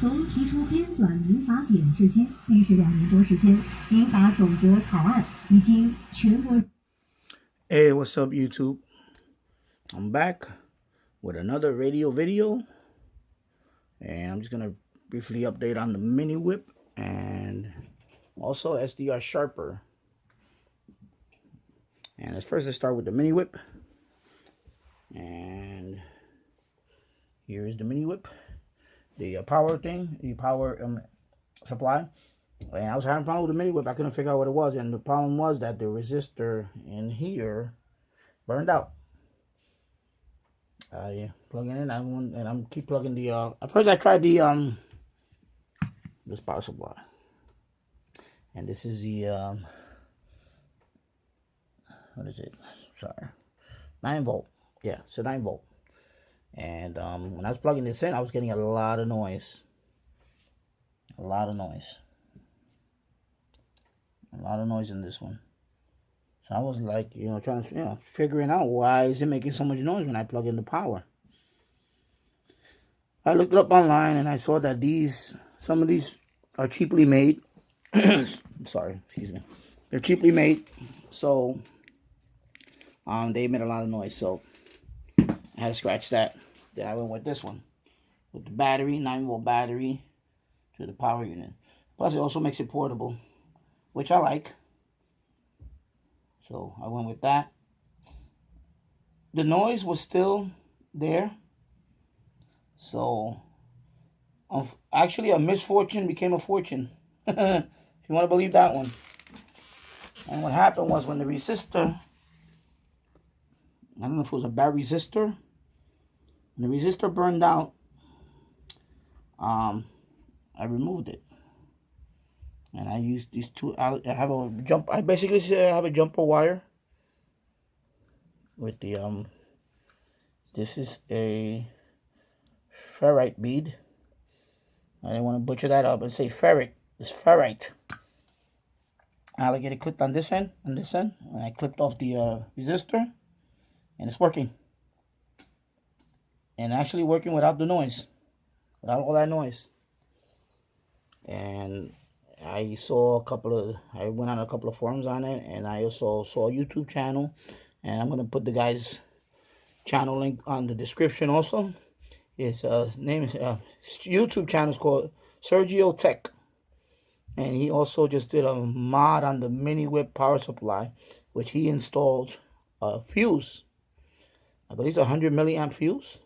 从提出编纂民法典至今，历时2年多时间，民法总则草案已经全国。Hey, what's up, YouTube? I'm back with another radio video, and I'm just gonna briefly update on the mini whip and also SDR Sharper. And first, let's start with the mini whip. And here is the mini whip, the power thing, the power supply. And I was having a problem with the mini whip. I couldn't figure out what it was, and the problem was that the resistor in here burned out. Yeah, plugging in, and I'm keep plugging the. At first, I tried the this power supply, and this is the what is it? Sorry, 9-volt. Yeah, it's a 9-volt. And when I was plugging this in, I was getting a lot of noise. A lot of noise in this one. So I was like, trying to, figuring out why is it making so much noise when I plug in the power. I looked it up online and I saw that some of these are cheaply made. Sorry, excuse me. They're cheaply made, so they made a lot of noise. So I had to scratch that. Then I went with this one, with the battery, 9-volt battery to the power unit. Plus, it also makes it portable, which I like. So I went with that. The noise was still there. So actually, a misfortune became a fortune. If you want to believe that one. And what happened was when the resistor, I don't know if it was a bad resistor, when the resistor burned out, I removed it. And I used these two. I basically have a jumper wire with the this is a ferrite bead. I didn't want to butcher that up and say ferrite. It's ferrite. I get it clipped on this end, and I clipped off the resistor, and it's working. And actually working without the noise, without all that noise. And I went on a couple of forums on it, and I also saw a YouTube channel, and I'm gonna put the guy's channel link on the description also. His YouTube channel is called Sergio Tech, and he also just did a mod on the mini whip power supply, which he installed a fuse. I believe it's a 100 milliamp fuse.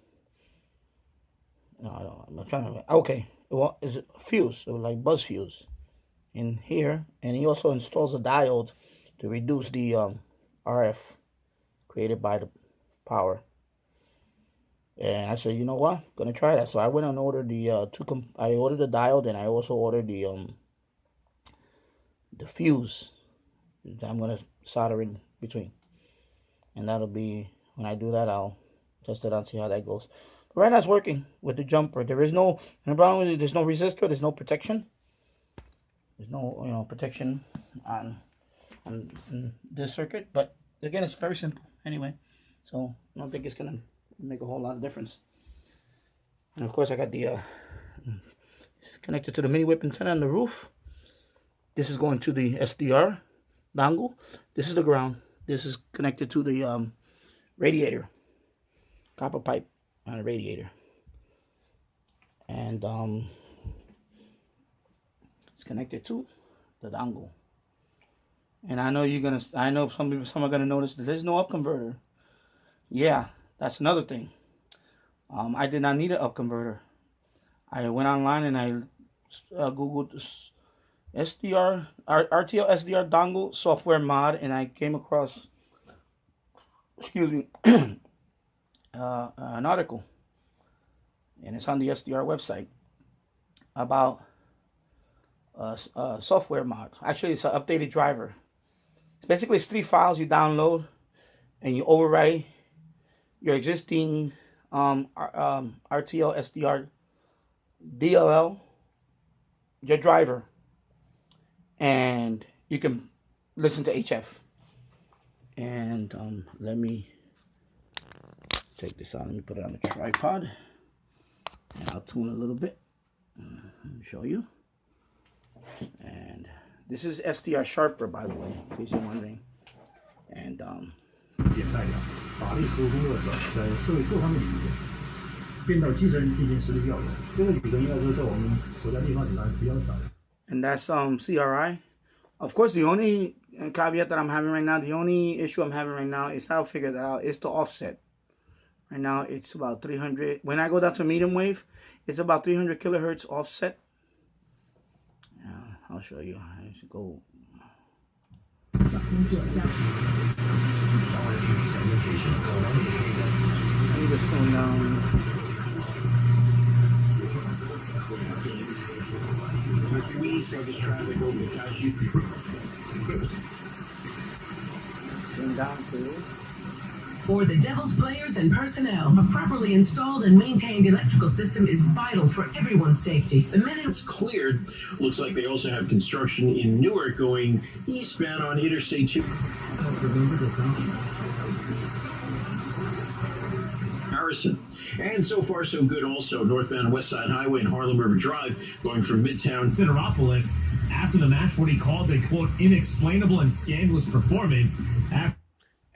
No, I'm not trying to. Okay, well, it's a fuse, so like buzz fuse in here, and he also installs a diode to reduce the RF created by the power. And I said, you know what, I'm gonna try that. So I went and ordered the I ordered the diode, and I also ordered the fuse that I'm gonna solder in between, and that'll be, when I do that, I'll test it out and see how that goes. But right now it's working with the jumper. There is no, and the problem with it, there's no resistor, there's no protection. There's no, protection on this circuit. But again, it's very simple anyway. So I don't think it's gonna make a whole lot of difference. And of course, I got the it's connected to the mini whip antenna on the roof. This is going to the SDR dongle. This is the ground. This is connected to the radiator, copper pipe on a radiator. And it's connected to the dongle. And I know some are gonna notice that there's no upconverter. Yeah, that's another thing. I did not need an upconverter. I went online and I googled SDR RTL-SDR dongle software mod, and I came across, excuse me, an article, and it's on the SDR website about software mod. Actually, it's an updated driver. Basically, it's 3 files you download, and you overwrite your existing RTL-SDR DLL, your driver, and you can listen to HF. And let me take this out. Let me put it on the tripod, and I'll tune a little bit. me show you. And this is SDR Sharper, by the way, in case you're wondering. And 也代表法律实务工作者在社会各方面领域变到基层进行实地调研，这个举证应该说在我们国家地方警察比较少。And that's CRI. Of course, the only caveat that I'm having right now, the only issue I'm having right now is how to figure that out. It's the offset. Right now, it's about 300. When I go down to medium wave, it's about 300 kilohertz offset. I'll show you. I should go. Let me just go down. We service traffic over the Kashi. Down to. For the Devils players and personnel, a properly installed and maintained electrical system is vital for everyone's safety. The minute It's cleared. Looks like they also have construction in Newark going eastbound on Interstate 2. Harrison. And so far, so good also. Northbound West Side Highway and Harlem River Drive going from Midtown. Sideropolis, after the match, what he called a, quote, inexplainable and scandalous performance.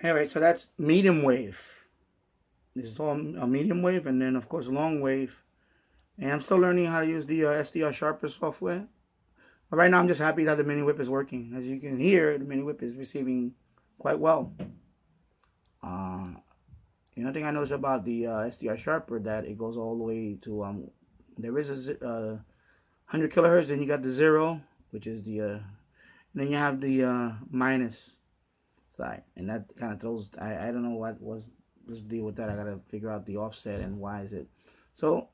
Alright, so that's medium wave. This is all a medium wave, and then, of course, long wave. And I'm still learning how to use the SDR Sharper software. But right now, I'm just happy that the mini whip is working. As you can hear, the mini whip is receiving quite well. The only thing I noticed about the SDR Sharper that it goes all the way to there is a 100 kilohertz. Then you got the 0, which is the then you have the minus side, and that kind of throws. I don't know what was this deal with that. I gotta figure out the offset and why is it. So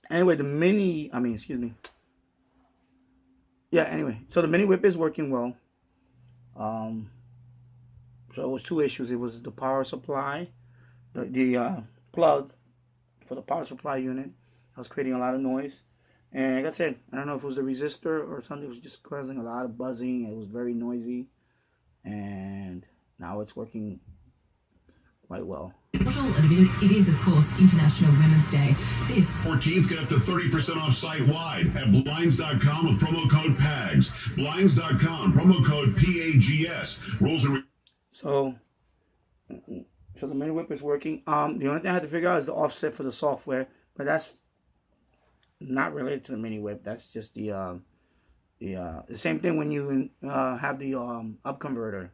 anyway, the mini. I mean, excuse me. Yeah. Anyway, so the mini whip is working well. So it was two issues. It was the power supply. The plug for the power supply unit. I was creating a lot of noise, and like I said, I don't know if it was the resistor or something. It was just causing a lot of buzzing. It was very noisy, and now it's working quite well. it is, of course, International Women's Day. This 14th, get up to 30% off site-wide at Blinds.com with promo code PAGS. Blinds.com, promo code PAGS. Rules and So the mini whip is working. The only thing I had to figure out is the offset for the software, but that's not related to the mini whip. That's just the same thing when you have the Upconverter.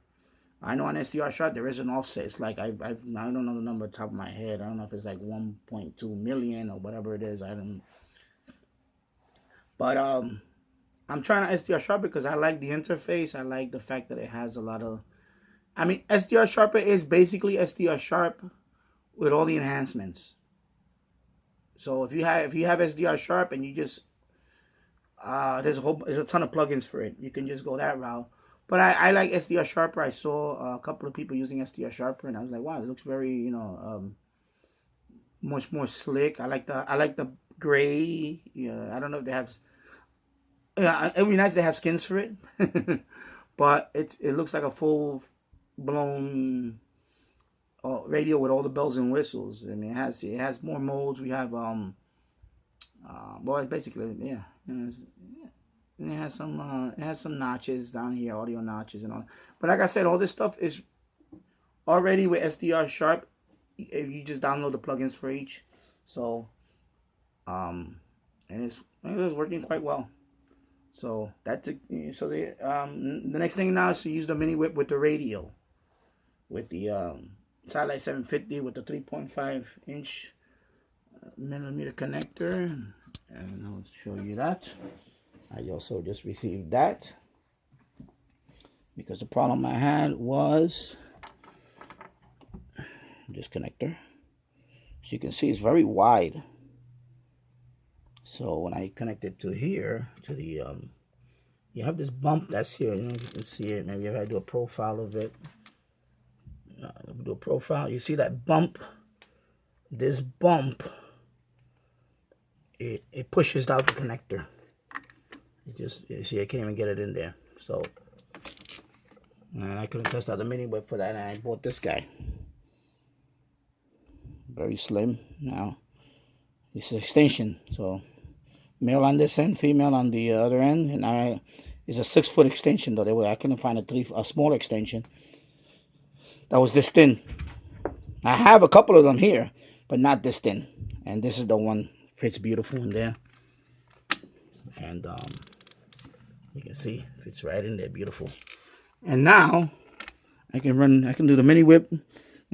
I know on SDR Sharp there is an offset. It's like I don't know the number off the top of my head. I don't know if it's like 1.2 million or whatever it is. I don't. But I'm trying to SDR Sharp because I like the interface. I like the fact that it has a lot of. I mean, SDR Sharper is basically SDR Sharp with all the enhancements. So if you have SDR Sharp and you just there's a ton of plugins for it. You can just go that route. But I like SDR Sharper. I saw a couple of people using SDR Sharper, and I was like, wow, it looks very much more slick. I like the gray. Yeah, I don't know if they have. Yeah, it'd be nice to have skins for it, but it looks like a full blown radio with all the bells and whistles. I mean, it has more modes. We have well, it's basically and it has some notches down here, audio notches and all. But like I said, all this stuff is already with SDR Sharp if you just download the plugins for each. So and it's working quite well. So that's the next thing now is to use the mini whip with the radio, with the satellite 750 with the 3.5 inch millimeter connector, and I'll show you that. I also just received that because the problem I had was this connector. As you can see, it's very wide. So when I connect it to here, to the you have this bump that's here. You can see it. Maybe if I do a profile of it, do a profile. You see that bump? This bump, it pushes out the connector. You see, I can't even get it in there. So, and I couldn't test out the mini whip for that, and I bought this guy. Very slim. Now, it's an extension, so male on this end, female on the other end, and it's a 6-foot extension though. I couldn't find a smaller extension that was this thin. I have a couple of them here, but not this thin. And this is the one, fits beautiful in there. And you can see fits right in there, beautiful. And now I can do the mini whip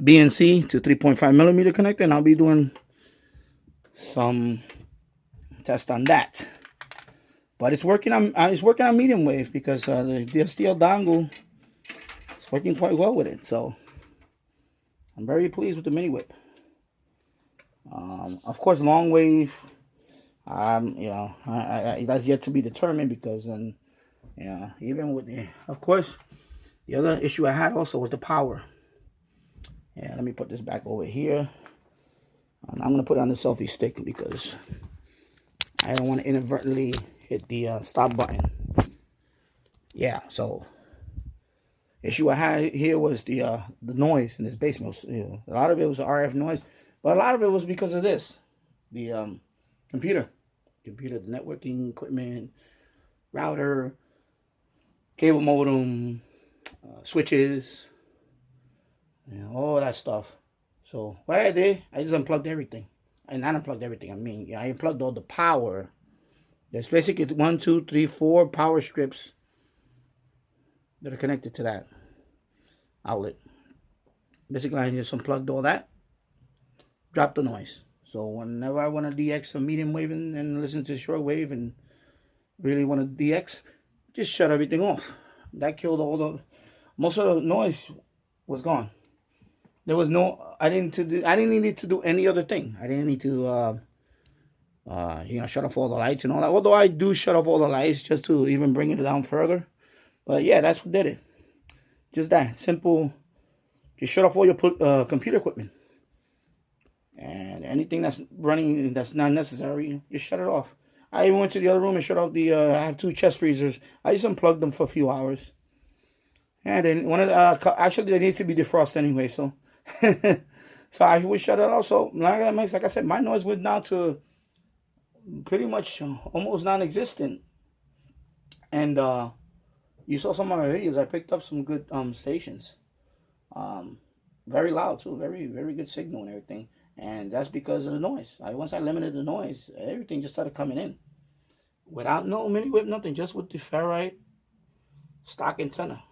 BNC to 3.5 millimeter connector, and I'll be doing some test on that. But it's working on medium wave because the SDR dongle is working quite well with it. So I'm very pleased with the mini whip. Of course, long wave, that's yet to be determined because even with of course, the other issue I had also was the power. Yeah, let me put this back over here. And I'm gonna put it on the selfie stick because I don't want to inadvertently hit the stop button. Yeah, so issue I had here was the noise in this basement. A lot of it was RF noise, but a lot of it was because of this, the computer, the networking equipment, router, cable modem, switches, all that stuff. So what I did, I just unplugged everything. And not unplugged everything. I mean, I unplugged all the power. There's basically 1, 2, 3, 4 power strips that are connected to that outlet. Basically, I just unplugged all that, dropped the noise. So whenever I want to DX a medium wave and listen to short wave and really want to DX, just shut everything off. That killed most of the noise was gone. There was I didn't need to do any other thing. I didn't need to shut off all the lights and all that. Although I do shut off all the lights just to even bring it down further. But yeah, that's what did it. Just that simple. Just shut off all your computer equipment. And anything that's running that's not necessary, just shut it off. I even went to the other room and shut off the I have 2 chest freezers. I just unplugged them for a few hours. And then one of the actually they need to be defrosted anyway, so so I would shut it off. So like I said, my noise went down to pretty much almost non-existent. And you saw some of my videos. I picked up some good stations. Very loud too, very, very good signal and everything. And that's because of the noise. Once I limited the noise, everything just started coming in. Without no mini whip, nothing, just with the ferrite stock antenna.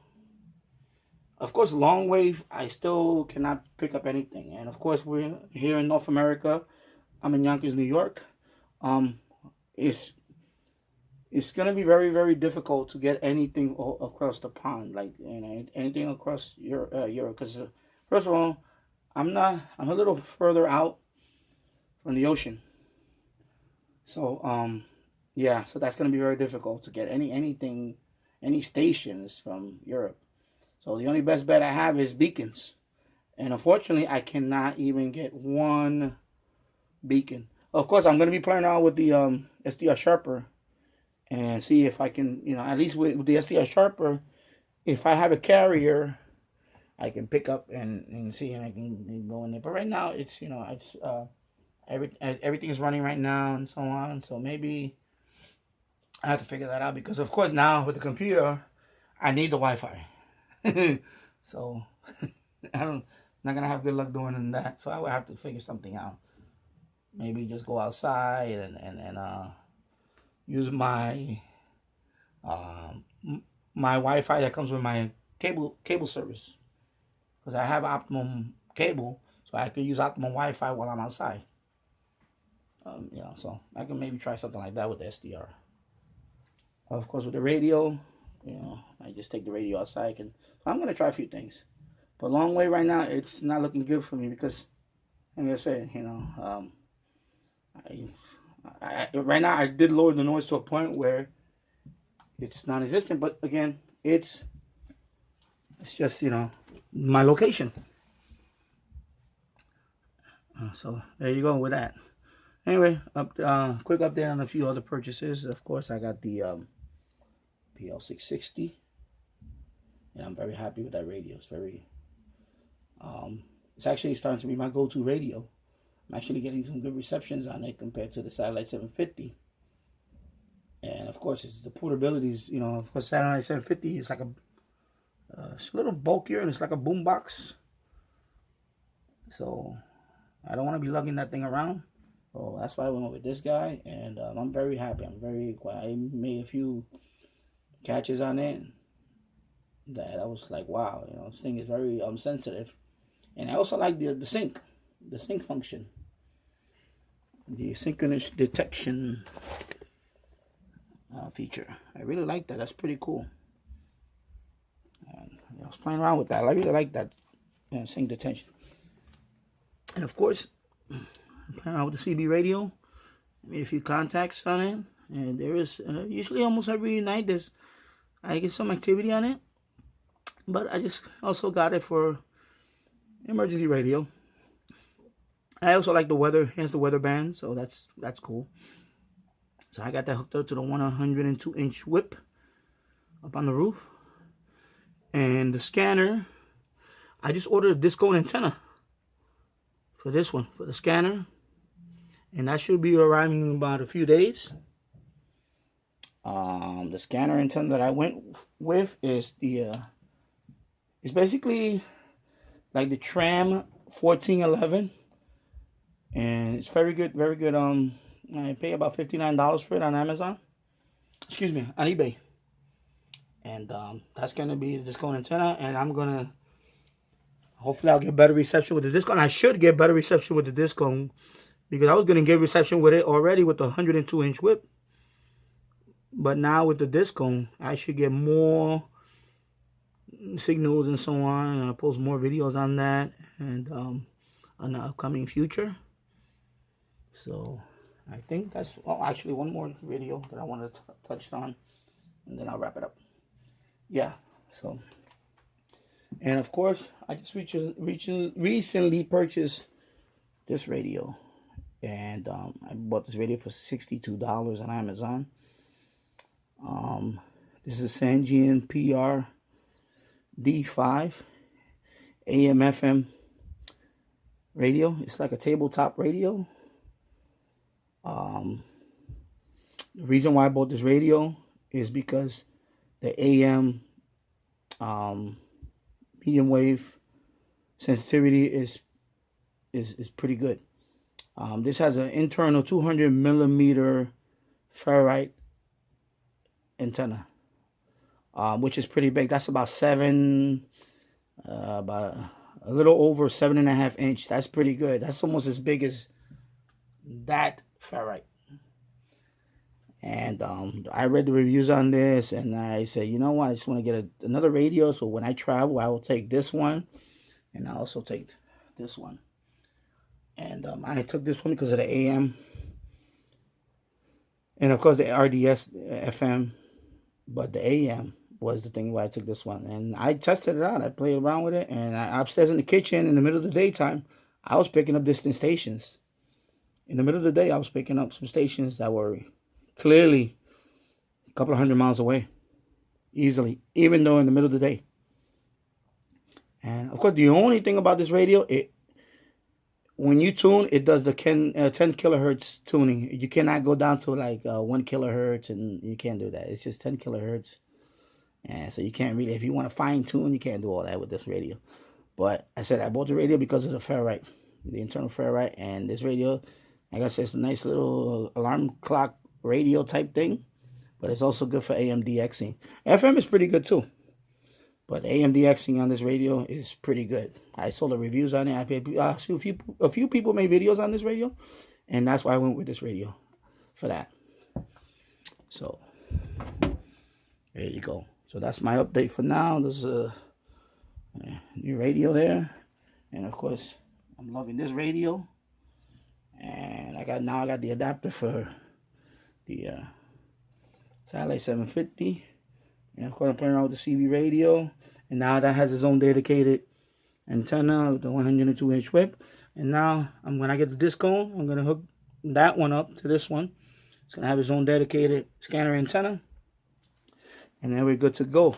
Of course, long wave, I still cannot pick up anything. And of course, we're here in North America. I'm in Yonkers, New York. It's gonna be very, very difficult to get anything across the pond, like anything across Europe. Because first of all, I'm a little further out from the ocean. So yeah, so that's gonna be very difficult to get any stations from Europe. So the only best bet I have is beacons. And unfortunately, I cannot even get one beacon. Of course, I'm going to be playing around with the SDR Sharper and see if I can, at least with the SDR Sharper, if I have a carrier, I can pick up and see, and I can go in there. But right now, it's, everything is running right now and so on. So maybe I have to figure that out because, of course, now with the computer, I need the Wi-Fi. So I'm not gonna have good luck doing that. So I would have to figure something out. Maybe just go outside and use my my Wi-Fi that comes with my cable service, because I have optimum cable, so I could use optimum Wi-Fi while I'm outside. So I can maybe try something like that with the SDR. Of course, with the radio, I just take the radio outside. I'm going to try a few things. But long way right now, it's not looking good for me because, like I said, right now I did lower the noise to a point where it's non-existent. But again, it's just, my location. So there you go with that. Anyway, quick update on a few other purchases. Of course, I got the PL660, and I'm very happy with that radio. It's very, it's actually starting to be my go-to radio. I'm actually getting some good receptions on it compared to the Satellite 750. course, it's the portability is, you know, of course, satellite 750 is like it's a little bulkier and it's like a boom box. So I don't want to be lugging that thing around. So that's why I went with this guy, and I'm very happy. I made a few catches on it that I was like, wow, you know, this thing is very sensitive. And I also like the sync function, the synchronous detection feature. I really like that. That's pretty cool. And I was playing around with that. I really like that sync detection. And of course, I'm playing around with the CB radio. I made a few contacts on it, and there is usually almost every night I get some activity on it. But I just also got it for emergency radio. I also like the weather. It has the weather band, so that's cool. So I got that hooked up to the 102-inch whip up on the roof. And the scanner, I just ordered a disco antenna for this one, for the scanner. And that should be arriving in about a few days. The scanner antenna that I went with is it's basically like the Tram 1411. And it's very good, very good. I pay about $59 for it on Amazon. Excuse me, on eBay. And that's gonna be the disco antenna, and I'm gonna hopefully I'll get better reception with the disco. And I should get better reception with the disco, because I was gonna get reception with it already with the 102-inch whip. But now with the disco, I should get more signals and so on. And I'll post more videos on that and on the upcoming future. So I think that's, well, actually one more video that I want to touch on, and then I'll wrap it up. Yeah, so, and of course, I just recently purchased this radio, and I bought this radio for $62 on Amazon. This is Sangean PR D5 AM/FM radio. It's like a tabletop radio. The reason why I bought this radio is because the AM medium wave sensitivity is pretty good. This has an internal 200 millimeter ferrite antenna, which is pretty big. That's about about a little over 7.5 inch. That's pretty good. That's almost as big as that ferrite. And I read the reviews on this, and I said, you know what, I just want to get another radio, so when I travel, I will take this one, and I also take this one. And I took this one because of the AM, and of course the RDS FM, but the AM was the thing why I took this one. And I tested it out. I played around with it, and upstairs in the kitchen in the middle of the daytime, I was picking up distant stations. In the middle of the day, I was picking up some stations that were clearly a couple of 100 miles away, easily, even though in the middle of the day. And of course, the only thing about this radio, when you tune, it does the 10 kilohertz tuning. You cannot go down to like 1 kilohertz, and you can't do that. It's just 10 kilohertz. And so you can't really, if you want to fine tune, you can't do all that with this radio. But I said I bought the radio because of the ferrite, the internal ferrite. And this radio, like I said, it's a nice little alarm clock radio type thing, but it's also good for AM DXing. FM is pretty good too, but AM DXing on this radio is pretty good. I saw the reviews on it. A few people made videos on this radio, and that's why I went with this radio for that. So there you go. So that's my update for now. There's a new radio there, and of course I'm loving this radio. And I got the adapter for the satellite 750, and of course I'm playing around with the CB radio, and now that has its own dedicated antenna with the 102-inch whip. And now when I get the disco, I'm gonna hook that one up to this one. It's gonna have its own dedicated scanner antenna, and then we're good to go.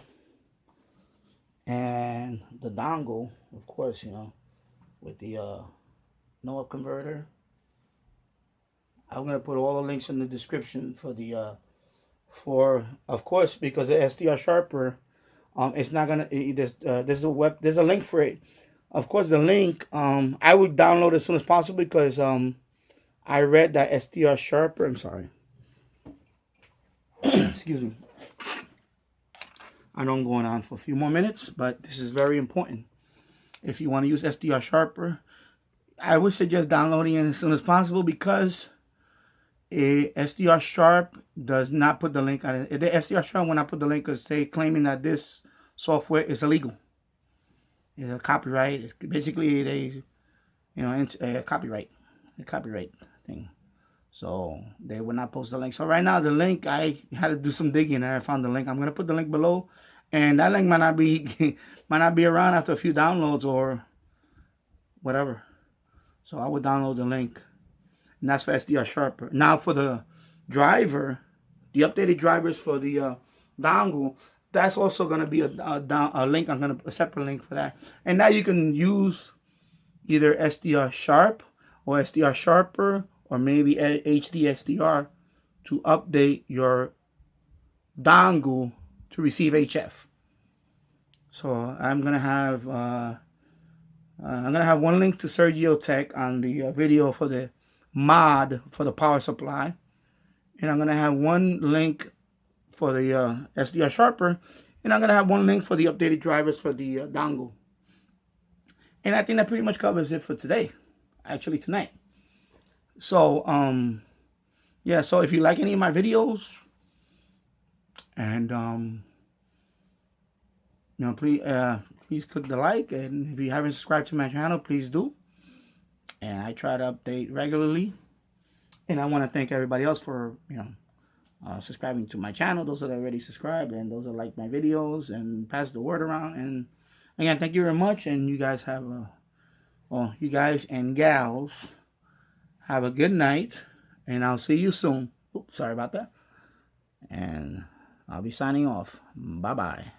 And the dongle, of course, you know, with the no Upconverter. I'm gonna put all the links in the description for the for, of course, because the SDR Sharper, it's not gonna. There's a link for it. Of course, the link I would download as soon as possible because I read that SDR Sharper. I'm sorry. Excuse me. I know I'm going on for a few more minutes, but this is very important. If you want to use SDR Sharper, I would suggest downloading it as soon as possible because SDR Sharp does not put the link on it. The SDR Sharp will not put the link because they're claiming that this software is illegal. It's a copyright. It's basically a copyright thing. So they will not post the link. So right now the link, I had to do some digging and I found the link. I'm gonna put the link below, and that link might not be around after a few downloads or whatever. So I would download the link. And that's for SDR Sharper. Now for the driver, the updated drivers for the dongle, that's also going to be a link. I'm going to a separate link for that. And now you can use either SDR Sharp or SDR Sharper or maybe HD SDR to update your dongle to receive HF. So I'm going to have one link to Sergio Tech on the video for the mod for the power supply, and I'm gonna have one link for the SDR Sharper, and I'm gonna have one link for the updated drivers for the dongle. And I think that pretty much covers it for today, actually tonight. So yeah, so if you like any of my videos, and you know, please click the like, and if you haven't subscribed to my channel, please do. And I try to update regularly. And I want to thank everybody else for, subscribing to my channel. Those that are already subscribed and those that like my videos and pass the word around. And again, thank you very much. And you guys have you guys and gals have a good night. And I'll see you soon. Oops, sorry about that. And I'll be signing off. Bye-bye.